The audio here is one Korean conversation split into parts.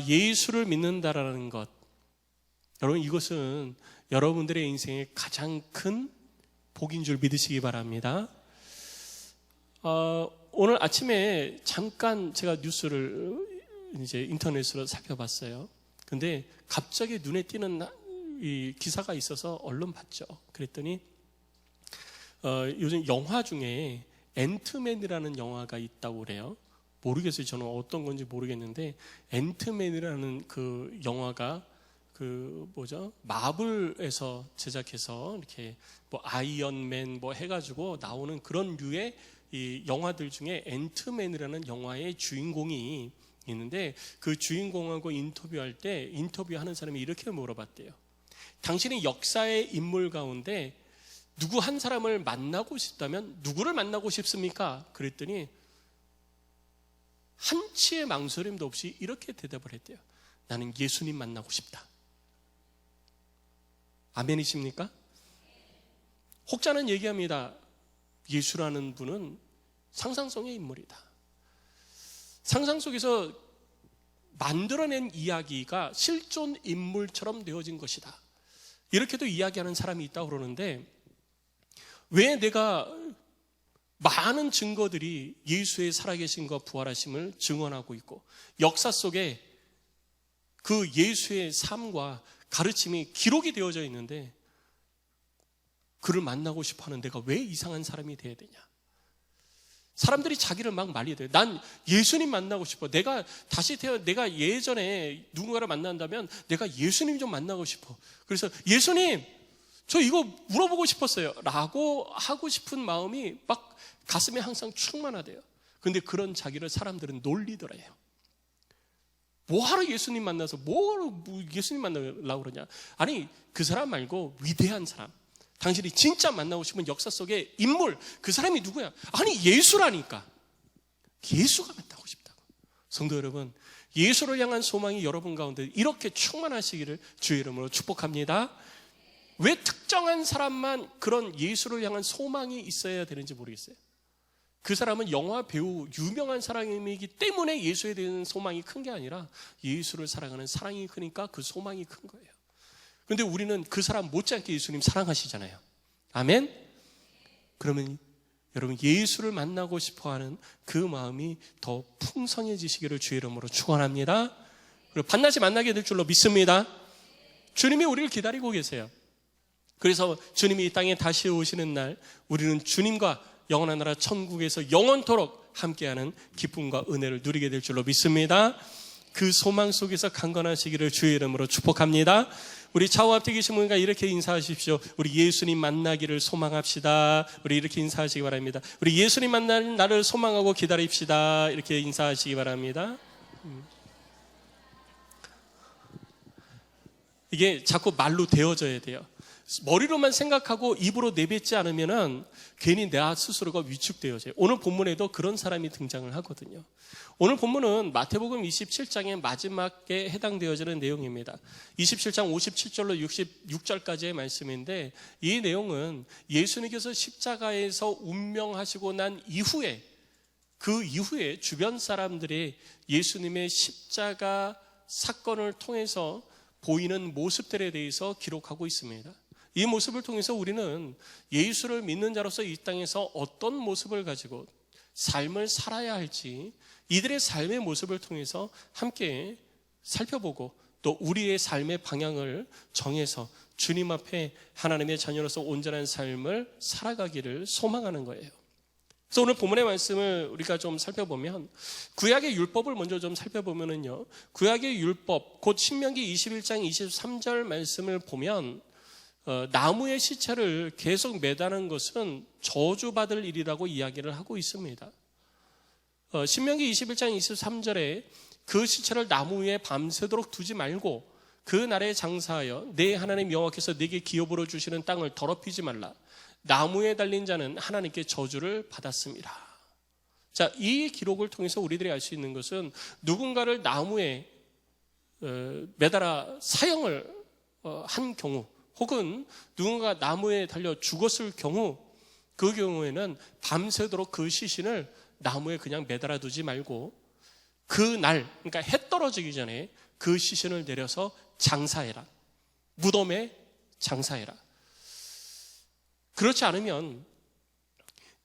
예수를 믿는다라는 것, 여러분 이것은 여러분들의 인생의 가장 큰 복인 줄 믿으시기 바랍니다. 오늘 아침에 잠깐 제가 뉴스를 이제 인터넷으로 살펴봤어요. 근데 갑자기 눈에 띄는 이 기사가 있어서 얼른 봤죠. 그랬더니 요즘 영화 중에 앤트맨이라는 영화가 있다고 그래요. 모르겠어요. 저는 어떤 건지 모르겠는데 앤트맨이라는 그 영화가 마블에서 제작해서 이렇게 뭐 아이언맨 뭐 해가지고 나오는 그런 류의 이 영화들 중에 앤트맨이라는 영화의 주인공이 있는데, 그 주인공하고 인터뷰할 때 인터뷰하는 사람이 이렇게 물어봤대요. 당신이 역사의 인물 가운데 누구 한 사람을 만나고 싶다면 누구를 만나고 싶습니까? 그랬더니 한치의 망설임도 없이 이렇게 대답을 했대요. 나는 예수님 만나고 싶다. 아멘이십니까? 혹자는 얘기합니다. 예수라는 분은 상상 속의 인물이다. 상상 속에서 만들어낸 이야기가 실존 인물처럼 되어진 것이다. 이렇게도 이야기하는 사람이 있다고 그러는데, 왜 내가 많은 증거들이 예수의 살아계심과 부활하심을 증언하고 있고 역사 속에 그 예수의 삶과 가르침이 기록이 되어져 있는데 그를 만나고 싶어하는 내가 왜 이상한 사람이 돼야 되냐? 사람들이 자기를 막 말리대요. 난 예수님 만나고 싶어. 내가 다시 내가 예전에 누군가를 만난다면 내가 예수님 좀 만나고 싶어. 그래서 예수님, 저 이거 물어보고 싶었어요 라고 하고 싶은 마음이 막 가슴에 항상 충만하대요. 근데 그런 자기를 사람들은 놀리더래요. 뭐하러 예수님 만나서 뭐하러 예수님 만나려고 그러냐? 아니, 그 사람 말고 위대한 사람, 당신이 진짜 만나고 싶은 역사 속의 인물, 그 사람이 누구야? 아니, 예수라니까. 예수가 만나고 싶다고. 성도 여러분, 예수를 향한 소망이 여러분 가운데 이렇게 충만하시기를 주의 이름으로 축복합니다. 왜 특정한 사람만 그런 예수를 향한 소망이 있어야 되는지 모르겠어요. 그 사람은 영화 배우, 유명한 사람이기 때문에 예수에 대한 소망이 큰 게 아니라 예수를 사랑하는 사랑이 크니까 그 소망이 큰 거예요. 그런데 우리는 그 사람 못지않게 예수님 사랑하시잖아요. 아멘? 그러면 여러분, 예수를 만나고 싶어하는 그 마음이 더 풍성해지시기를 주의 이름으로 축원합니다. 그리고 반드시 만나게 될 줄로 믿습니다. 주님이 우리를 기다리고 계세요. 그래서 주님이 이 땅에 다시 오시는 날 우리는 주님과 영원한 나라 천국에서 영원토록 함께하는 기쁨과 은혜를 누리게 될 줄로 믿습니다. 그 소망 속에서 강건하시기를 주의 이름으로 축복합니다. 우리 좌우 앞에 계신 분과 이렇게 인사하십시오. 우리 예수님 만나기를 소망합시다. 우리 이렇게 인사하시기 바랍니다. 우리 예수님 만날 날을 소망하고 기다립시다. 이렇게 인사하시기 바랍니다. 이게 자꾸 말로 되어져야 돼요. 머리로만 생각하고 입으로 내뱉지 않으면 괜히 내 스스로가 위축되어져요. 오늘 본문에도 그런 사람이 등장을 하거든요. 오늘 본문은 마태복음 27장의 마지막에 해당되어지는 내용입니다. 27장 57절로 66절까지의 말씀인데, 이 내용은 예수님께서 십자가에서 운명하시고 난 이후에, 그 이후에 주변 사람들이 예수님의 십자가 사건을 통해서 보이는 모습들에 대해서 기록하고 있습니다. 이 모습을 통해서 우리는 예수를 믿는 자로서 이 땅에서 어떤 모습을 가지고 삶을 살아야 할지, 이들의 삶의 모습을 통해서 함께 살펴보고 또 우리의 삶의 방향을 정해서 주님 앞에 하나님의 자녀로서 온전한 삶을 살아가기를 소망하는 거예요. 그래서 오늘 본문의 말씀을 우리가 좀 살펴보면, 구약의 율법을 먼저 좀 살펴보면은요, 구약의 율법 곧 신명기 21장 23절 말씀을 보면 나무의 시체를 계속 매다는 것은 저주받을 일이라고 이야기를 하고 있습니다. 신명기 21장 23절에 그 시체를 나무 위에 밤새도록 두지 말고 그 날에 장사하여 내 하나님 여호와께서 네게 기업으로 주시는 땅을 더럽히지 말라. 나무에 달린 자는 하나님께 저주를 받았습니다. 자, 이 기록을 통해서 우리들이 알 수 있는 것은 누군가를 나무에 매달아 사형을 한 경우, 혹은 누군가 나무에 달려 죽었을 경우, 그 경우에는 밤새도록 그 시신을 나무에 그냥 매달아 두지 말고 그날, 그러니까 해 떨어지기 전에 그 시신을 내려서 장사해라. 무덤에 장사해라. 그렇지 않으면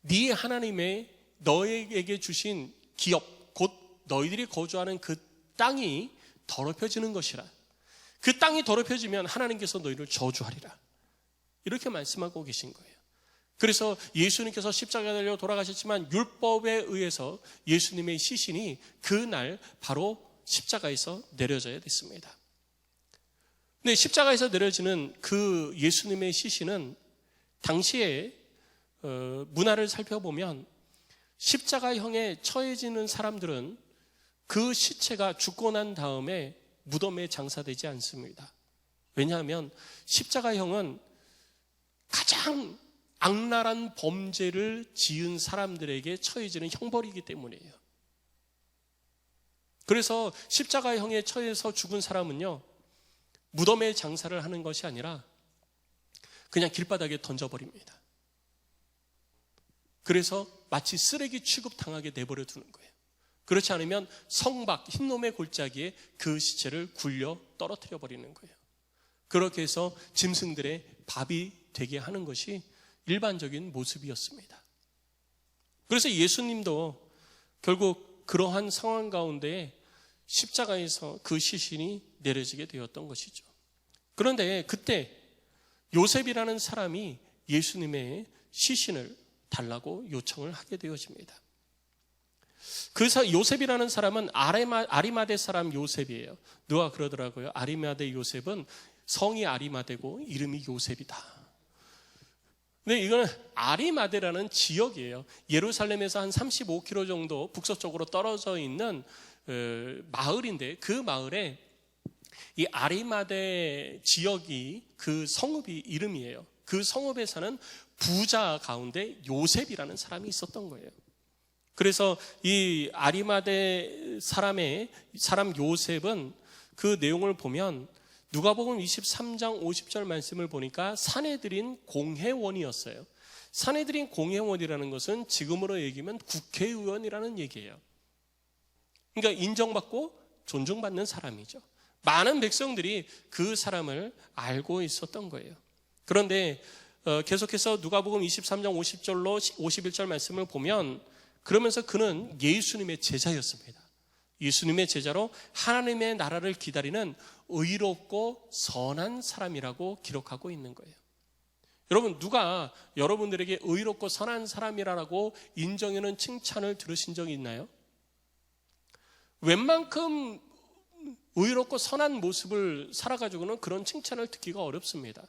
네 하나님의 너에게 주신 기업, 곧 너희들이 거주하는 그 땅이 더럽혀지는 것이라. 그 땅이 더럽혀지면 하나님께서 너희를 저주하리라. 이렇게 말씀하고 계신 거예요. 그래서 예수님께서 십자가에 달려 돌아가셨지만 율법에 의해서 예수님의 시신이 그날 바로 십자가에서 내려져야 됐습니다. 근데 십자가에서 내려지는 그 예수님의 시신은 당시에 문화를 살펴보면 십자가형에 처해지는 사람들은 그 시체가 죽고 난 다음에 무덤에 장사되지 않습니다. 왜냐하면 십자가형은 가장 악랄한 범죄를 지은 사람들에게 처해지는 형벌이기 때문이에요. 그래서 십자가형에 처해서 죽은 사람은요, 무덤에 장사를 하는 것이 아니라 그냥 길바닥에 던져버립니다. 그래서 마치 쓰레기 취급당하게 내버려 두는 거예요. 그렇지 않으면 성박, 흰놈의 골짜기에 그 시체를 굴려 떨어뜨려 버리는 거예요. 그렇게 해서 짐승들의 밥이 되게 하는 것이 일반적인 모습이었습니다. 그래서 예수님도 결국 그러한 상황 가운데 십자가에서 그 시신이 내려지게 되었던 것이죠. 그런데 그때 요셉이라는 사람이 예수님의 시신을 달라고 요청을 하게 되어집니다. 그 요셉이라는 사람은 아리마대 사람 요셉이에요. 누가 그러더라고요. 아리마대 요셉은 성이 아리마대고 이름이 요셉이다. 근데 이거는 아리마대라는 지역이에요. 예루살렘에서 한 35km 정도 북서쪽으로 떨어져 있는 마을인데, 그 마을에 이 아리마대 지역이 그 성읍이 이름이에요. 그 성읍에 사는 부자 가운데 요셉이라는 사람이 있었던 거예요. 그래서 이 아리마대 사람 요셉은 그 내용을 보면 누가복음 23장 50절 말씀을 보니까 사내들인 공회원이었어요. 사내들인 공회원이라는 것은 지금으로 얘기하면 국회의원이라는 얘기예요. 그러니까 인정받고 존중받는 사람이죠. 많은 백성들이 그 사람을 알고 있었던 거예요. 그런데 계속해서 누가복음 23장 50절로 51절 말씀을 보면, 그러면서 그는 예수님의 제자였습니다. 예수님의 제자로 하나님의 나라를 기다리는 의롭고 선한 사람이라고 기록하고 있는 거예요. 여러분, 누가 여러분들에게 의롭고 선한 사람이라고 인정하는 칭찬을 들으신 적이 있나요? 웬만큼 의롭고 선한 모습을 살아가지고는 그런 칭찬을 듣기가 어렵습니다.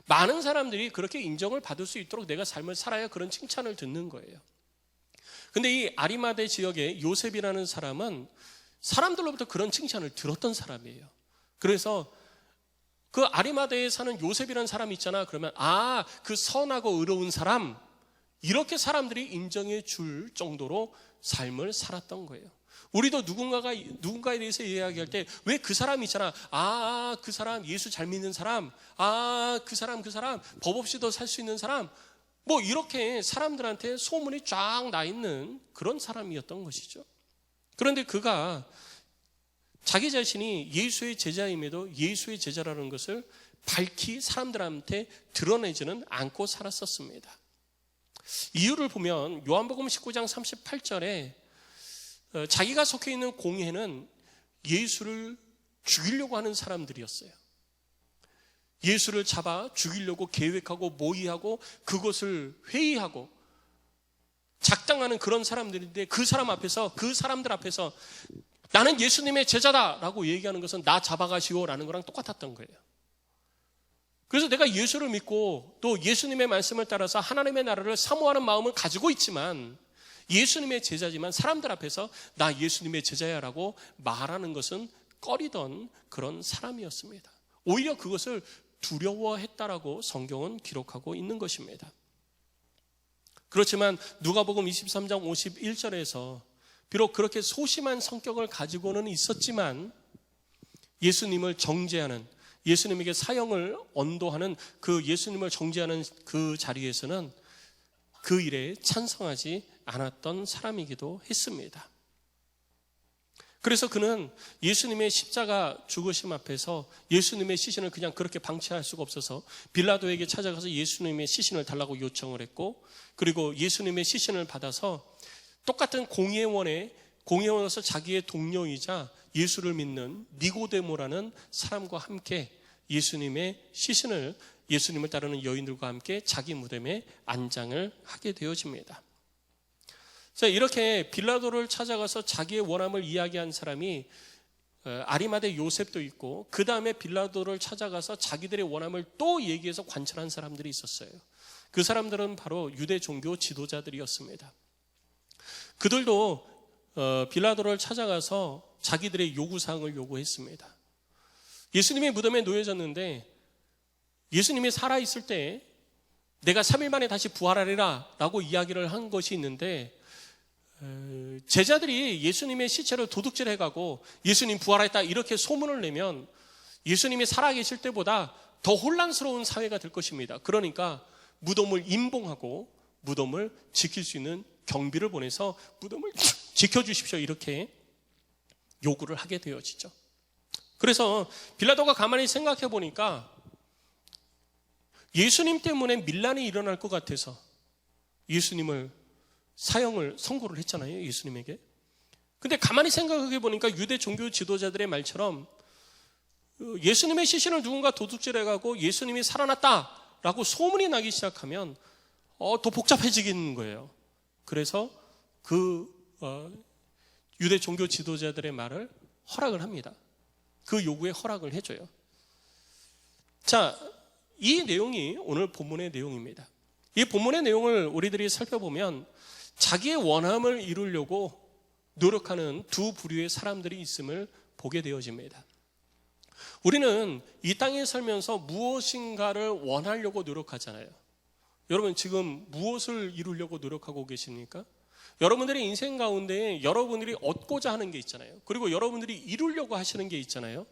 많은 사람들이 그렇게 인정을 받을 수 있도록 내가 삶을 살아야 그런 칭찬을 듣는 거예요. 근데 이 아리마대 지역의 요셉이라는 사람은 사람들로부터 그런 칭찬을 들었던 사람이에요. 그래서 그 아리마대에 사는 요셉이라는 사람이 있잖아. 그러면 그 선하고 의로운 사람, 이렇게 사람들이 인정해 줄 정도로 삶을 살았던 거예요. 우리도 누군가에 대해서 이야기할 때 왜 그 사람 있잖아. 그 사람 예수 잘 믿는 사람. 그 사람 법 없이도 살 수 있는 사람. 뭐 이렇게 사람들한테 소문이 쫙 나 있는 그런 사람이었던 것이죠. 그런데 그가 자기 자신이 예수의 제자임에도 예수의 제자라는 것을 밝히 사람들한테 드러내지는 않고 살았었습니다. 이유를 보면 요한복음 19장 38절에 자기가 속해 있는 공회는 예수를 죽이려고 하는 사람들이었어요. 예수를 잡아 죽이려고 계획하고 모의하고 그것을 회의하고 작당하는 그런 사람들인데, 그 사람들 앞에서 나는 예수님의 제자다라고 얘기하는 것은 나 잡아가시오라는 거랑 똑같았던 거예요. 그래서 내가 예수를 믿고 또 예수님의 말씀을 따라서 하나님의 나라를 사모하는 마음을 가지고 있지만, 예수님의 제자지만 사람들 앞에서 나 예수님의 제자야라고 말하는 것은 꺼리던 그런 사람이었습니다. 오히려 그것을 두려워했다라고 성경은 기록하고 있는 것입니다. 그렇지만 누가복음 23장 51절에서 비록 그렇게 소심한 성격을 가지고는 있었지만 예수님을 정죄하는, 예수님에게 사형을 언도하는 그 예수님을 정죄하는 그 자리에서는 그 일에 찬성하지 않았던 사람이기도 했습니다. 그래서 그는 예수님의 십자가 죽으심 앞에서 예수님의 시신을 그냥 그렇게 방치할 수가 없어서 빌라도에게 찾아가서 예수님의 시신을 달라고 요청을 했고, 그리고 예수님의 시신을 받아서 똑같은 공회원에서 자기의 동료이자 예수를 믿는 니고데모라는 사람과 함께 예수님의 시신을, 예수님을 따르는 여인들과 함께 자기 무덤에 안장을 하게 되어집니다. 자, 이렇게 빌라도를 찾아가서 자기의 원함을 이야기한 사람이 아리마대 요셉도 있고, 그 다음에 빌라도를 찾아가서 자기들의 원함을 또 얘기해서 관찰한 사람들이 있었어요. 그 사람들은 바로 유대 종교 지도자들이었습니다. 그들도 빌라도를 찾아가서 자기들의 요구사항을 요구했습니다. 예수님의 무덤에 놓여졌는데 예수님이 살아있을 때 내가 3일 만에 다시 부활하리라 라고 이야기를 한 것이 있는데, 제자들이 예수님의 시체를 도둑질 해가고 예수님 부활했다 이렇게 소문을 내면 예수님이 살아계실 때보다 더 혼란스러운 사회가 될 것입니다. 그러니까 무덤을 임봉하고 무덤을 지킬 수 있는 경비를 보내서 무덤을 지켜주십시오 이렇게 요구를 하게 되어지죠. 그래서 빌라도가 가만히 생각해 보니까 예수님 때문에 밀란이 일어날 것 같아서 예수님을 사형을 선고를 했잖아요, 예수님에게. 근데 가만히 생각해 보니까 유대 종교 지도자들의 말처럼 예수님의 시신을 누군가 도둑질해가고 예수님이 살아났다라고 소문이 나기 시작하면 더 복잡해지겠는 거예요. 그래서 유대 종교 지도자들의 말을 허락을 합니다. 그 요구에 허락을 해줘요. 자, 이 내용이 오늘 본문의 내용입니다. 이 본문의 내용을 우리들이 살펴보면 자기의 원함을 이루려고 노력하는 두 부류의 사람들이 있음을 보게 되어집니다. 우리는 이 땅에 살면서 무엇인가를 원하려고 노력하잖아요. 여러분 지금 무엇을 이루려고 노력하고 계십니까? 여러분들의 인생 가운데 여러분들이 얻고자 하는 게 있잖아요. 그리고 여러분들이 이루려고 하시는 게 있잖아요.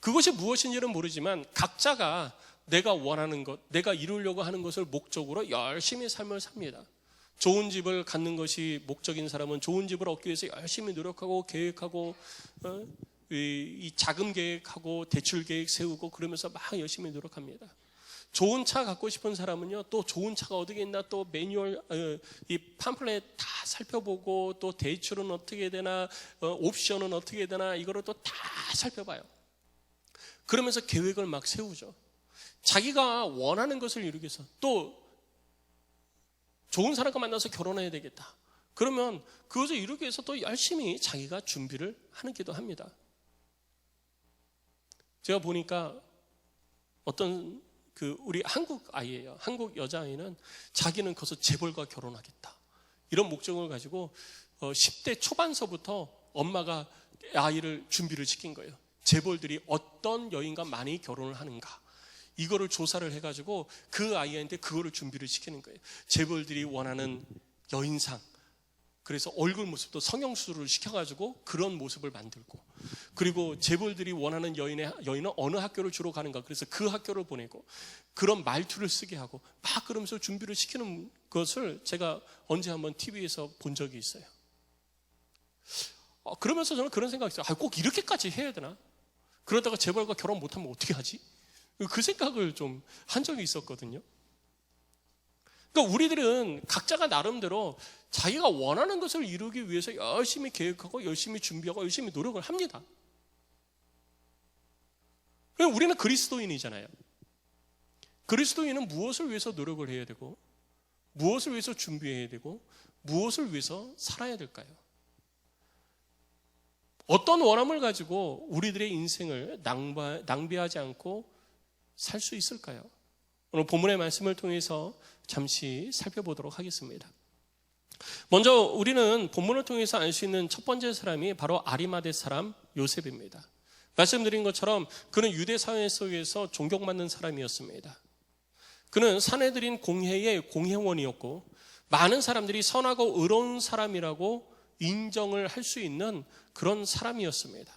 그것이 무엇인지는 모르지만 각자가 내가 원하는 것, 내가 이루려고 하는 것을 목적으로 열심히 삶을 삽니다. 좋은 집을 갖는 것이 목적인 사람은 좋은 집을 얻기 위해서 열심히 노력하고 계획하고 이 자금 계획하고 대출 계획 세우고 그러면서 막 열심히 노력합니다. 좋은 차 갖고 싶은 사람은요, 또 좋은 차가 어디에 있나 또 매뉴얼, 이 팜플렛 다 살펴보고 또 대출은 어떻게 되나, 옵션은 어떻게 되나 이거를 또 다 살펴봐요. 그러면서 계획을 막 세우죠. 자기가 원하는 것을 이루기 위해서 또 좋은 사람과 만나서 결혼해야 되겠다. 그러면 그것을 이루기 위해서 또 열심히 자기가 준비를 하기도 합니다. 제가 보니까 어떤 우리 한국 아이예요. 한국 여자아이는 자기는 거기서 재벌과 결혼하겠다. 이런 목적을 가지고 10대 초반서부터 엄마가 아이를 준비를 시킨 거예요. 재벌들이 어떤 여인과 많이 결혼을 하는가. 이거를 조사를 해가지고 그 아이한테 그거를 준비를 시키는 거예요. 재벌들이 원하는 여인상, 그래서 얼굴 모습도 성형수술을 시켜가지고 그런 모습을 만들고, 그리고 재벌들이 원하는 여인은 어느 학교를 주로 가는가, 그래서 그 학교를 보내고 그런 말투를 쓰게 하고 막 그러면서 준비를 시키는 것을 제가 언제 한번 TV에서 본 적이 있어요. 그러면서 저는 그런 생각이 있어요. 꼭 이렇게까지 해야 되나? 그러다가 재벌과 결혼 못하면 어떻게 하지? 그 생각을 좀 한 적이 있었거든요. 그러니까 우리들은 각자가 나름대로 자기가 원하는 것을 이루기 위해서 열심히 계획하고 열심히 준비하고 열심히 노력을 합니다. 우리는 그리스도인이잖아요. 그리스도인은 무엇을 위해서 노력을 해야 되고 무엇을 위해서 준비해야 되고 무엇을 위해서 살아야 될까요? 어떤 원함을 가지고 우리들의 인생을 낭비하지 않고 살 수 있을까요? 오늘 본문의 말씀을 통해서 잠시 살펴보도록 하겠습니다. 먼저 우리는 본문을 통해서 알 수 있는 첫 번째 사람이 바로 아리마대 사람 요셉입니다. 말씀드린 것처럼 그는 유대 사회 속에서 존경받는 사람이었습니다. 그는 사내들인 공회의 공회원이었고 많은 사람들이 선하고 의로운 사람이라고 인정을 할 수 있는 그런 사람이었습니다.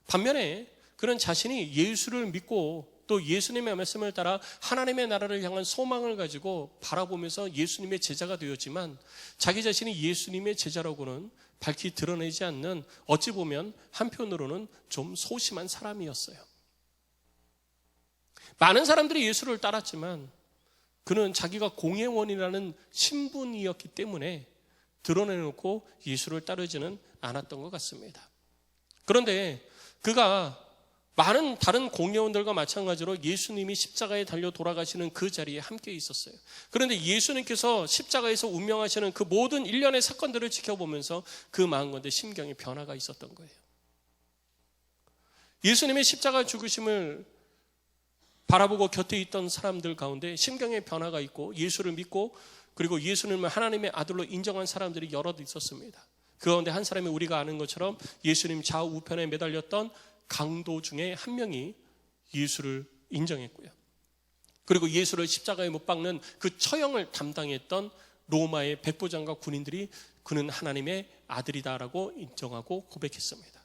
반면에 그는 자신이 예수를 믿고 또 예수님의 말씀을 따라 하나님의 나라를 향한 소망을 가지고 바라보면서 예수님의 제자가 되었지만 자기 자신이 예수님의 제자라고는 밝히 드러내지 않는, 어찌 보면 한편으로는 좀 소심한 사람이었어요. 많은 사람들이 예수를 따랐지만 그는 자기가 공회원이라는 신분이었기 때문에 드러내놓고 예수를 따르지는 않았던 것 같습니다. 그런데 그가 많은 다른 공회원들과 마찬가지로 예수님이 십자가에 달려 돌아가시는 그 자리에 함께 있었어요. 그런데 예수님께서 십자가에서 운명하시는 그 모든 일련의 사건들을 지켜보면서 그 마음가운데 심경의 변화가 있었던 거예요. 예수님의 십자가 죽으심을 바라보고 곁에 있던 사람들 가운데 심경의 변화가 있고 예수를 믿고 그리고 예수님을 하나님의 아들로 인정한 사람들이 여럿 있었습니다. 그 가운데 한 사람이 우리가 아는 것처럼 예수님 좌우편에 매달렸던 강도 중에 한 명이 예수를 인정했고요. 그리고 예수를 십자가에 못 박는 그 처형을 담당했던 로마의 백부장과 군인들이 그는 하나님의 아들이다라고 인정하고 고백했습니다.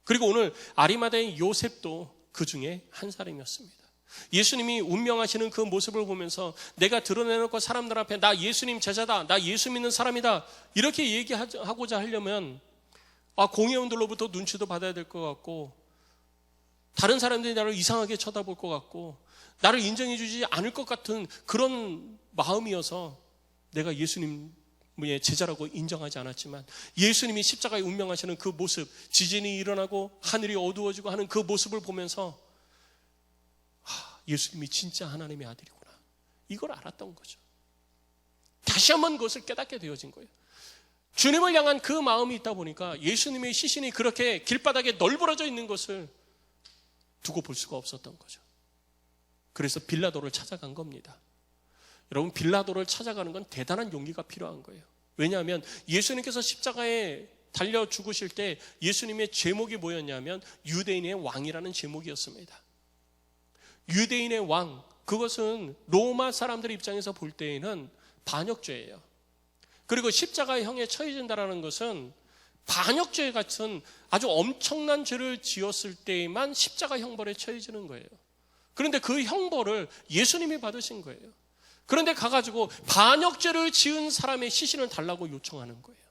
그리고 오늘 아리마다의 요셉도 그 중에 한 사람이었습니다. 예수님이 운명하시는 그 모습을 보면서 내가 드러내놓고 사람들 앞에 나 예수님 제자다, 나 예수 믿는 사람이다 이렇게 얘기하고자 하려면 공회원들로부터 눈치도 받아야 될 것 같고 다른 사람들이 나를 이상하게 쳐다볼 것 같고 나를 인정해 주지 않을 것 같은 그런 마음이어서 내가 예수님의 제자라고 인정하지 않았지만 예수님이 십자가에 운명하시는 그 모습, 지진이 일어나고 하늘이 어두워지고 하는 그 모습을 보면서 예수님이 진짜 하나님의 아들이구나, 이걸 알았던 거죠. 다시 한번 그것을 깨닫게 되어진 거예요. 주님을 향한 그 마음이 있다 보니까 예수님의 시신이 그렇게 길바닥에 널브러져 있는 것을 두고 볼 수가 없었던 거죠. 그래서 빌라도를 찾아간 겁니다. 여러분, 빌라도를 찾아가는 건 대단한 용기가 필요한 거예요. 왜냐하면 예수님께서 십자가에 달려 죽으실 때 예수님의 제목이 뭐였냐면 유대인의 왕이라는 제목이었습니다. 유대인의 왕, 그것은 로마 사람들 입장에서 볼 때에는 반역죄예요. 그리고 십자가형에 처해진다는 것은 반역죄 같은 아주 엄청난 죄를 지었을 때에만 십자가 형벌에 처해지는 거예요. 그런데 그 형벌을 예수님이 받으신 거예요. 그런데 가가지고 반역죄를 지은 사람의 시신을 달라고 요청하는 거예요.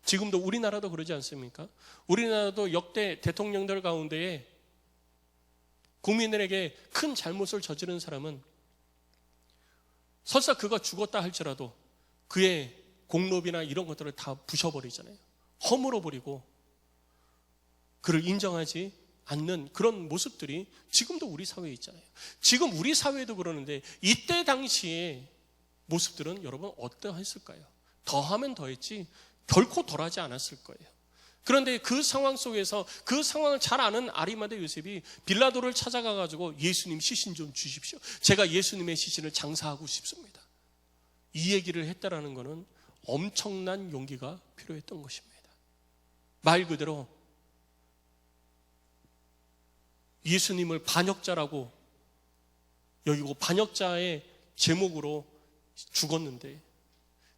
지금도 우리나라도 그러지 않습니까? 우리나라도 역대 대통령들 가운데에 국민들에게 큰 잘못을 저지른 사람은 설사 그가 죽었다 할지라도 그의 공로비나 이런 것들을 다 부셔버리잖아요. 허물어버리고 그를 인정하지 않는 그런 모습들이 지금도 우리 사회에 있잖아요. 지금 우리 사회도 그러는데 이때 당시의 모습들은 여러분 어떠했을까요? 더하면 더했지 결코 덜하지 않았을 거예요. 그런데 그 상황 속에서 그 상황을 잘 아는 아리마대 요셉이 빌라도를 찾아가가지고 예수님 시신 좀 주십시오. 제가 예수님의 시신을 장사하고 싶습니다. 이 얘기를 했다라는 것은 엄청난 용기가 필요했던 것입니다. 말 그대로 예수님을 반역자라고 여기고 반역자의 제목으로 죽었는데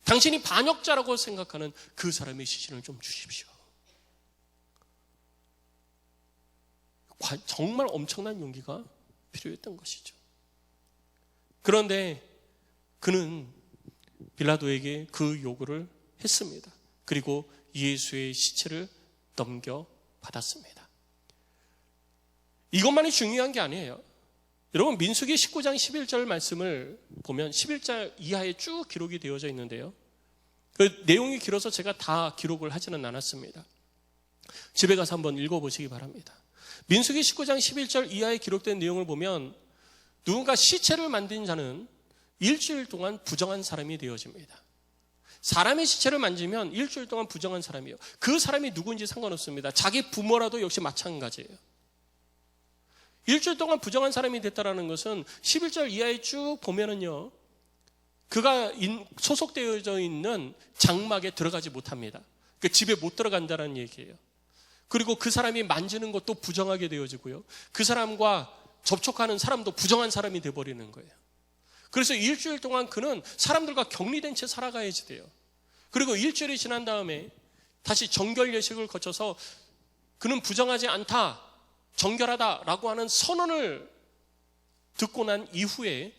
당신이 반역자라고 생각하는 그 사람의 시신을 좀 주십시오. 정말 엄청난 용기가 필요했던 것이죠. 그런데 그는 빌라도에게 그 요구를 했습니다. 그리고 예수의 시체를 넘겨받았습니다. 이것만이 중요한 게 아니에요. 여러분, 민수기 19장 11절 말씀을 보면 11절 이하에 쭉 기록이 되어져 있는데요. 그 내용이 길어서 제가 다 기록을 하지는 않았습니다. 집에 가서 한번 읽어보시기 바랍니다. 민수기 19장 11절 이하에 기록된 내용을 보면 누군가 시체를 만든 자는 일주일 동안 부정한 사람이 되어집니다. 사람의 시체를 만지면 일주일 동안 부정한 사람이에요. 그 사람이 누구인지 상관없습니다. 자기 부모라도 역시 마찬가지예요. 일주일 동안 부정한 사람이 됐다는 것은 11절 이하에 쭉 보면은요, 그가 소속되어져 있는 장막에 들어가지 못합니다. 그 집에 못 들어간다는 얘기예요. 그리고 그 사람이 만지는 것도 부정하게 되어지고요, 그 사람과 접촉하는 사람도 부정한 사람이 되어버리는 거예요. 그래서 일주일 동안 그는 사람들과 격리된 채 살아가야지 돼요. 그리고 일주일이 지난 다음에 다시 정결 예식을 거쳐서 그는 부정하지 않다, 정결하다라고 하는 선언을 듣고 난 이후에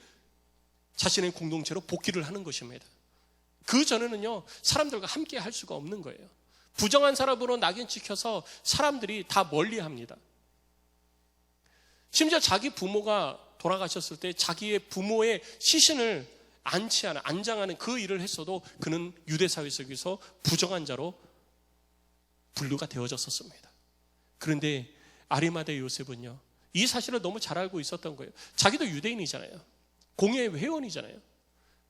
자신의 공동체로 복귀를 하는 것입니다. 그 전에는요, 사람들과 함께 할 수가 없는 거예요. 부정한 사람으로 낙인 찍혀서 사람들이 다 멀리합니다. 심지어 자기 부모가 돌아가셨을 때 자기의 부모의 시신을 안장하는 그 일을 했어도 그는 유대 사회 속에서 부정한 자로 분류가 되어졌었습니다. 그런데 아리마대 요셉은요, 이 사실을 너무 잘 알고 있었던 거예요. 자기도 유대인이잖아요. 공예의 회원이잖아요.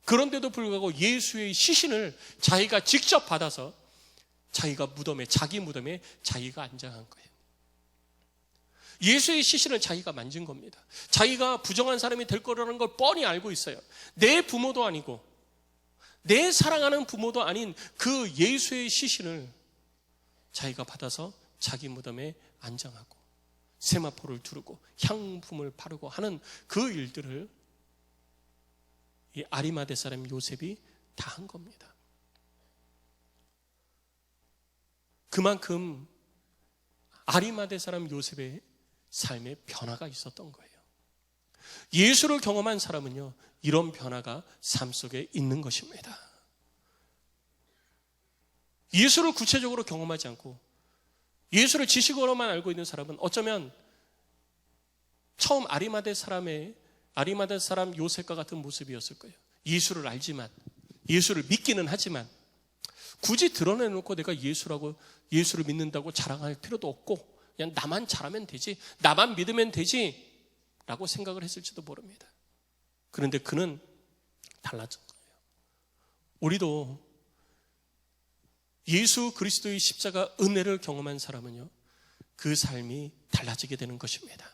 그런데도 불구하고 예수의 시신을 자기가 직접 받아서 자기 무덤에 자기가 안장한 거예요. 예수의 시신을 자기가 만진 겁니다. 자기가 부정한 사람이 될 거라는 걸 뻔히 알고 있어요. 내 부모도 아니고 내 사랑하는 부모도 아닌 그 예수의 시신을 자기가 받아서 자기 무덤에 안장하고 세마포를 두르고 향품을 바르고 하는 그 일들을 이 아리마대 사람 요셉이 다 한 겁니다. 그만큼 아리마대 사람 요셉의 삶에 변화가 있었던 거예요. 예수를 경험한 사람은요, 이런 변화가 삶 속에 있는 것입니다. 예수를 구체적으로 경험하지 않고 예수를 지식으로만 알고 있는 사람은 어쩌면 처음 아리마대 사람 요셉과 같은 모습이었을 거예요. 예수를 알지만, 예수를 믿기는 하지만 굳이 드러내놓고 내가 예수를 믿는다고 자랑할 필요도 없고 그냥 나만 잘하면 되지, 나만 믿으면 되지 라고 생각을 했을지도 모릅니다. 그런데 그는 달라진 거예요. 우리도 예수 그리스도의 십자가 은혜를 경험한 사람은요, 그 삶이 달라지게 되는 것입니다.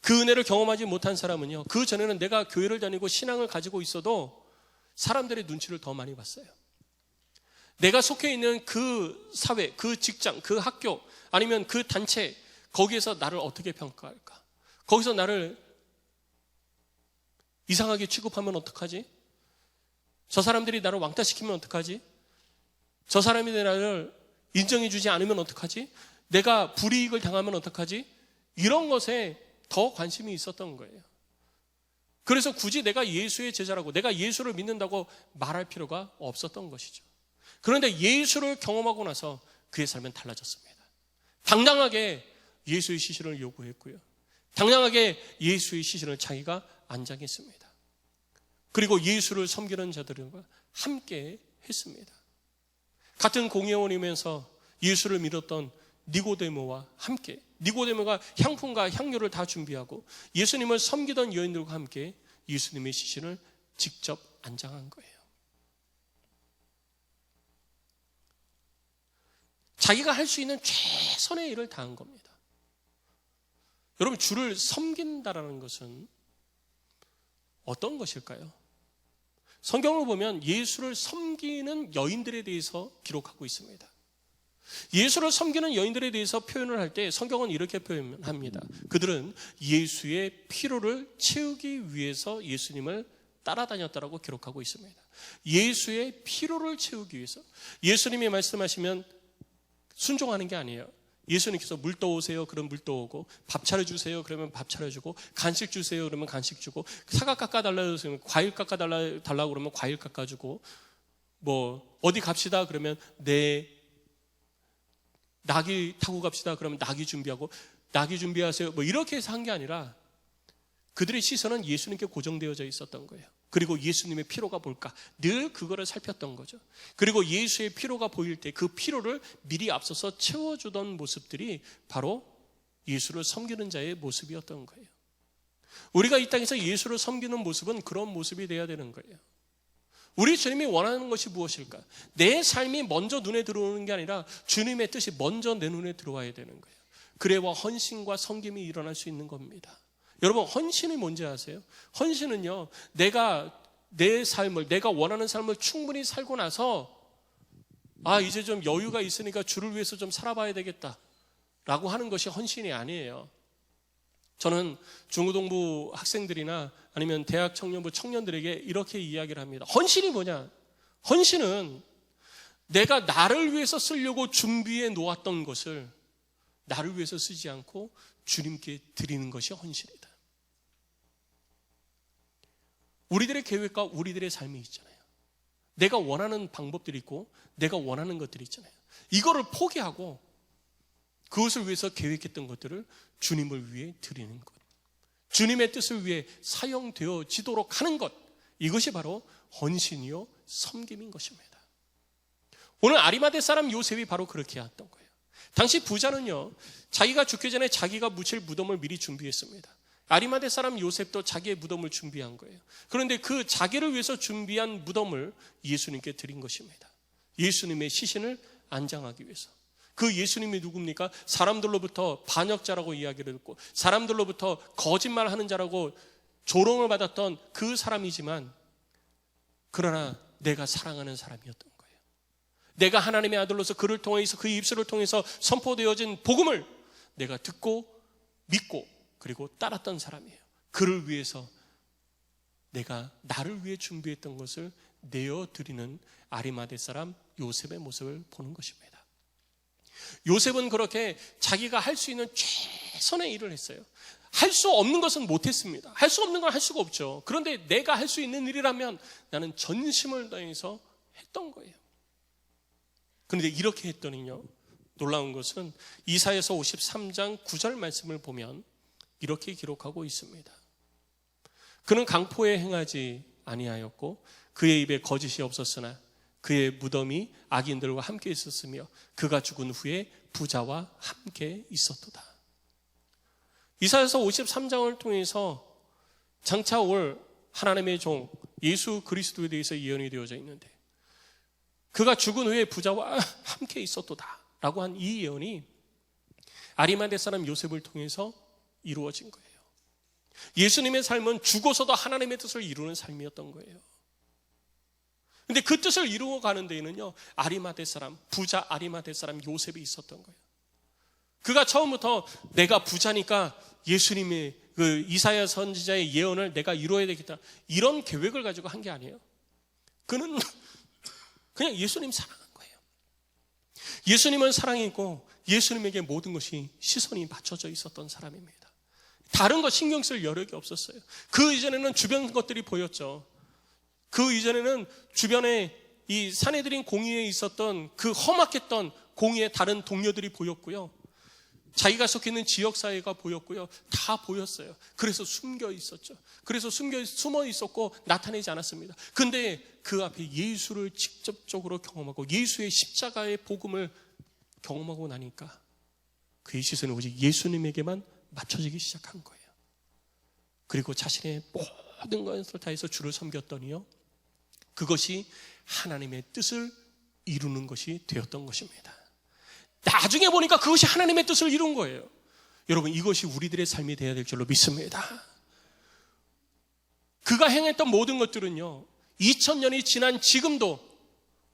그 은혜를 경험하지 못한 사람은요, 그 전에는 내가 교회를 다니고 신앙을 가지고 있어도 사람들의 눈치를 더 많이 봤어요. 내가 속해 있는 그 사회, 그 직장, 그 학교, 아니면 그 단체, 거기에서 나를 어떻게 평가할까? 거기서 나를 이상하게 취급하면 어떡하지? 저 사람들이 나를 왕따시키면 어떡하지? 저 사람이 나를 인정해주지 않으면 어떡하지? 내가 불이익을 당하면 어떡하지? 이런 것에 더 관심이 있었던 거예요. 그래서 굳이 내가 예수의 제자라고, 내가 예수를 믿는다고 말할 필요가 없었던 것이죠. 그런데 예수를 경험하고 나서 그의 삶은 달라졌습니다. 당당하게 예수의 시신을 요구했고요, 당당하게 예수의 시신을 자기가 안장했습니다. 그리고 예수를 섬기는 자들과 함께 했습니다. 같은 공회원이면서 예수를 믿었던 니고데모와 함께, 니고데모가 향품과 향료를 다 준비하고 예수님을 섬기던 여인들과 함께 예수님의 시신을 직접 안장한 거예요. 자기가 할 수 있는 최선의 일을 다한 겁니다. 여러분, 주를 섬긴다라는 것은 어떤 것일까요? 성경을 보면 예수를 섬기는 여인들에 대해서 기록하고 있습니다. 예수를 섬기는 여인들에 대해서 표현을 할 때 성경은 이렇게 표현합니다. 그들은 예수의 피로를 채우기 위해서 예수님을 따라다녔다라고 기록하고 있습니다. 예수의 피로를 채우기 위해서. 예수님이 말씀하시면 순종하는 게 아니에요. 예수님께서 물 떠오세요, 그럼 물 떠오고, 밥 차려주세요, 그러면 밥 차려주고, 간식 주세요, 그러면 간식 주고, 사과 깎아달라고 그러면 과일 깎아달라고 그러면 과일 깎아주고, 뭐 어디 갑시다 그러면 낙이 타고 갑시다 그러면 낙이 준비하고, 낙이 준비하세요, 뭐 이렇게 해서 한 게 아니라 그들의 시선은 예수님께 고정되어져 있었던 거예요. 그리고 예수님의 피로가 볼까, 늘 그거를 살폈던 거죠. 그리고 예수의 피로가 보일 때 그 피로를 미리 앞서서 채워주던 모습들이 바로 예수를 섬기는 자의 모습이었던 거예요. 우리가 이 땅에서 예수를 섬기는 모습은 그런 모습이 돼야 되는 거예요. 우리 주님이 원하는 것이 무엇일까? 내 삶이 먼저 눈에 들어오는 게 아니라 주님의 뜻이 먼저 내 눈에 들어와야 되는 거예요. 그래야 헌신과 섬김이 일어날 수 있는 겁니다. 여러분, 헌신이 뭔지 아세요? 헌신은요, 내가 내 삶을, 내가 원하는 삶을 충분히 살고 나서 이제 좀 여유가 있으니까 주를 위해서 좀 살아봐야 되겠다 라고 하는 것이 헌신이 아니에요. 저는 중고등부 학생들이나 아니면 대학 청년부 청년들에게 이렇게 이야기를 합니다. 헌신이 뭐냐? 헌신은 내가 나를 위해서 쓰려고 준비해 놓았던 것을 나를 위해서 쓰지 않고 주님께 드리는 것이 헌신이다. 우리들의 계획과 우리들의 삶이 있잖아요. 내가 원하는 방법들이 있고 내가 원하는 것들이 있잖아요. 이거를 포기하고 그것을 위해서 계획했던 것들을 주님을 위해 드리는 것, 주님의 뜻을 위해 사용되어지도록 하는 것, 이것이 바로 헌신이요 섬김인 것입니다. 오늘 아리마대 사람 요셉이 바로 그렇게 했던 거예요. 당시 부자는요, 자기가 죽기 전에 자기가 묻힐 무덤을 미리 준비했습니다. 아리마대 사람 요셉도 자기의 무덤을 준비한 거예요. 그런데 그 자기를 위해서 준비한 무덤을 예수님께 드린 것입니다. 예수님의 시신을 안장하기 위해서. 그 예수님이 누굽니까? 사람들로부터 반역자라고 이야기를 듣고 사람들로부터 거짓말하는 자라고 조롱을 받았던 그 사람이지만, 그러나 내가 사랑하는 사람이었던 거예요. 내가 하나님의 아들로서 그를 통해서, 그의 입술을 통해서 선포되어진 복음을 내가 듣고 믿고 그리고 따랐던 사람이에요. 그를 위해서 내가 나를 위해 준비했던 것을 내어드리는 아리마대 사람 요셉의 모습을 보는 것입니다. 요셉은 그렇게 자기가 할 수 있는 최선의 일을 했어요. 할 수 없는 것은 못했습니다. 할 수 없는 건 할 수가 없죠. 그런데 내가 할 수 있는 일이라면 나는 전심을 다해서 했던 거예요. 그런데 이렇게 했더니요, 놀라운 것은 이사야서 53장 9절 말씀을 보면 이렇게 기록하고 있습니다. 그는 강포에 행하지 아니하였고 그의 입에 거짓이 없었으나 그의 무덤이 악인들과 함께 있었으며 그가 죽은 후에 부자와 함께 있었도다. 이사야서 53장을 통해서 장차 올 하나님의 종 예수 그리스도에 대해서 예언이 되어져 있는데, 그가 죽은 후에 부자와 함께 있었도다 라고 한 이 예언이 아리마대 사람 요셉을 통해서 이루어진 거예요. 예수님의 삶은 죽어서도 하나님의 뜻을 이루는 삶이었던 거예요. 근데 그 뜻을 이루어가는 데에는요, 아리마대 사람, 부자 아리마대 사람 요셉이 있었던 거예요. 그가 처음부터 내가 부자니까 예수님의 그 이사야 선지자의 예언을 내가 이루어야 되겠다, 이런 계획을 가지고 한 게 아니에요. 그는 그냥 예수님 사랑한 거예요. 예수님은 사랑이고 예수님에게 모든 것이 시선이 맞춰져 있었던 사람입니다. 다른 것 신경 쓸 여력이 없었어요. 그 이전에는 주변 것들이 보였죠. 그 이전에는 주변에 이 사내들인 공의에 있었던 그 험악했던 공의의 다른 동료들이 보였고요. 자기가 속해 있는 지역사회가 보였고요. 다 보였어요. 그래서 숨겨 있었죠. 그래서 숨어 있었고 나타내지 않았습니다. 근데 그 앞에 예수를 직접적으로 경험하고 예수의 십자가의 복음을 경험하고 나니까 그의 시선이 오직 예수님에게만 맞춰지기 시작한 거예요. 그리고 자신의 모든 것을 다해서 주를 섬겼더니요, 그것이 하나님의 뜻을 이루는 것이 되었던 것입니다. 나중에 보니까 그것이 하나님의 뜻을 이룬 거예요. 여러분, 이것이 우리들의 삶이 되어야 될 줄로 믿습니다. 그가 행했던 모든 것들은요, 2000년이 지난 지금도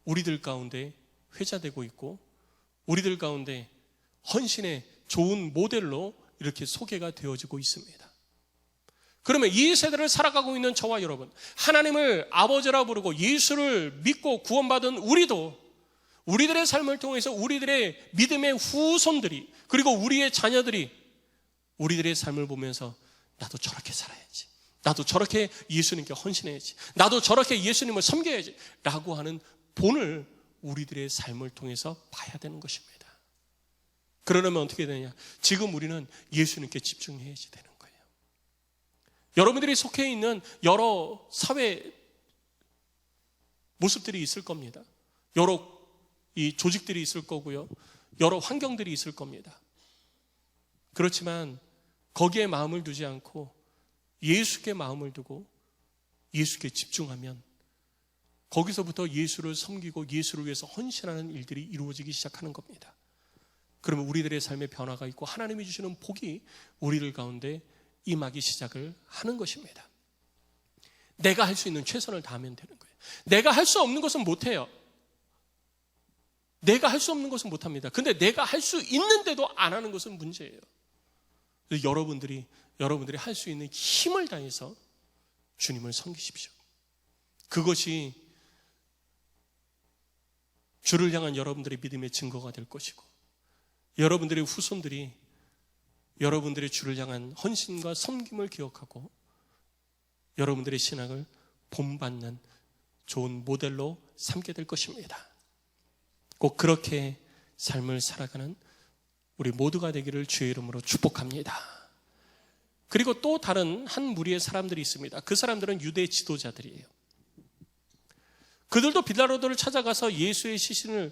우리들 가운데 회자되고 있고 우리들 가운데 헌신의 좋은 모델로 이렇게 소개가 되어지고 있습니다. 그러면 이 세대를 살아가고 있는 저와 여러분, 하나님을 아버지라 부르고 예수를 믿고 구원받은 우리도 우리들의 삶을 통해서 우리들의 믿음의 후손들이, 그리고 우리의 자녀들이 우리들의 삶을 보면서 나도 저렇게 살아야지, 나도 저렇게 예수님께 헌신해야지, 나도 저렇게 예수님을 섬겨야지 라고 하는 본을 우리들의 삶을 통해서 봐야 되는 것입니다. 그러려면 어떻게 되냐? 지금 우리는 예수님께 집중해야지 되는 거예요. 여러분들이 속해 있는 여러 사회 모습들이 있을 겁니다. 여러 이 조직들이 있을 거고요. 여러 환경들이 있을 겁니다. 그렇지만 거기에 마음을 두지 않고 예수께 마음을 두고 예수께 집중하면 거기서부터 예수를 섬기고 예수를 위해서 헌신하는 일들이 이루어지기 시작하는 겁니다. 그러면 우리들의 삶의 변화가 있고 하나님이 주시는 복이 우리들 가운데 임하기 시작을 하는 것입니다. 내가 할 수 있는 최선을 다하면 되는 거예요. 내가 할 수 없는 것은 못해요. 내가 할 수 없는 것은 못합니다. 근데 내가 할 수 있는데도 안 하는 것은 문제예요. 여러분들이 할 수 있는 힘을 다해서 주님을 섬기십시오. 그것이 주를 향한 여러분들의 믿음의 증거가 될 것이고, 여러분들의 후손들이 여러분들의 주를 향한 헌신과 섬김을 기억하고 여러분들의 신앙을 본받는 좋은 모델로 삼게 될 것입니다. 꼭 그렇게 삶을 살아가는 우리 모두가 되기를 주의 이름으로 축복합니다. 그리고 또 다른 한 무리의 사람들이 있습니다. 그 사람들은 유대 지도자들이에요. 그들도 빌라도를 찾아가서 예수의 시신을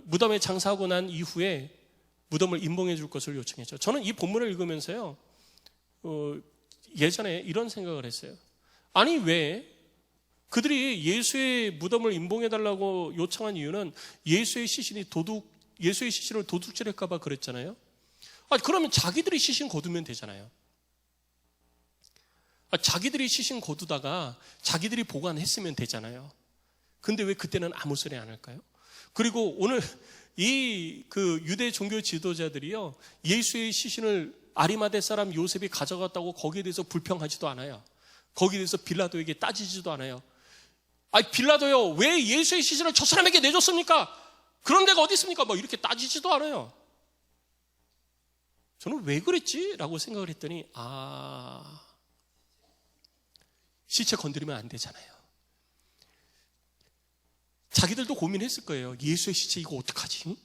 무덤에 장사하고 난 이후에 무덤을 임봉해 줄 것을 요청했죠. 저는 이 본문을 읽으면서요, 예전에 이런 생각을 했어요. 아니, 왜 그들이 예수의 무덤을 임봉해 달라고 요청한 이유는 예수의 시신을 도둑질할까 봐 그랬잖아요. 그러면 자기들이 시신 거두면 되잖아요. 자기들이 시신 거두다가 자기들이 보관했으면 되잖아요. 근데 왜 그때는 아무 소리 안 할까요? 그리고 오늘 그 유대 종교 지도자들이요, 예수의 시신을 아리마대 사람 요셉이 가져갔다고 거기에 대해서 불평하지도 않아요. 거기에 대해서 빌라도에게 따지지도 않아요. 빌라도요, 왜 예수의 시신을 저 사람에게 내줬습니까? 그런 데가 어디 있습니까? 이렇게 따지지도 않아요. 저는 왜 그랬지? 라고 생각을 했더니 시체 건드리면 안 되잖아요. 자기들도 고민했을 거예요. 예수의 시체 이거 어떡하지?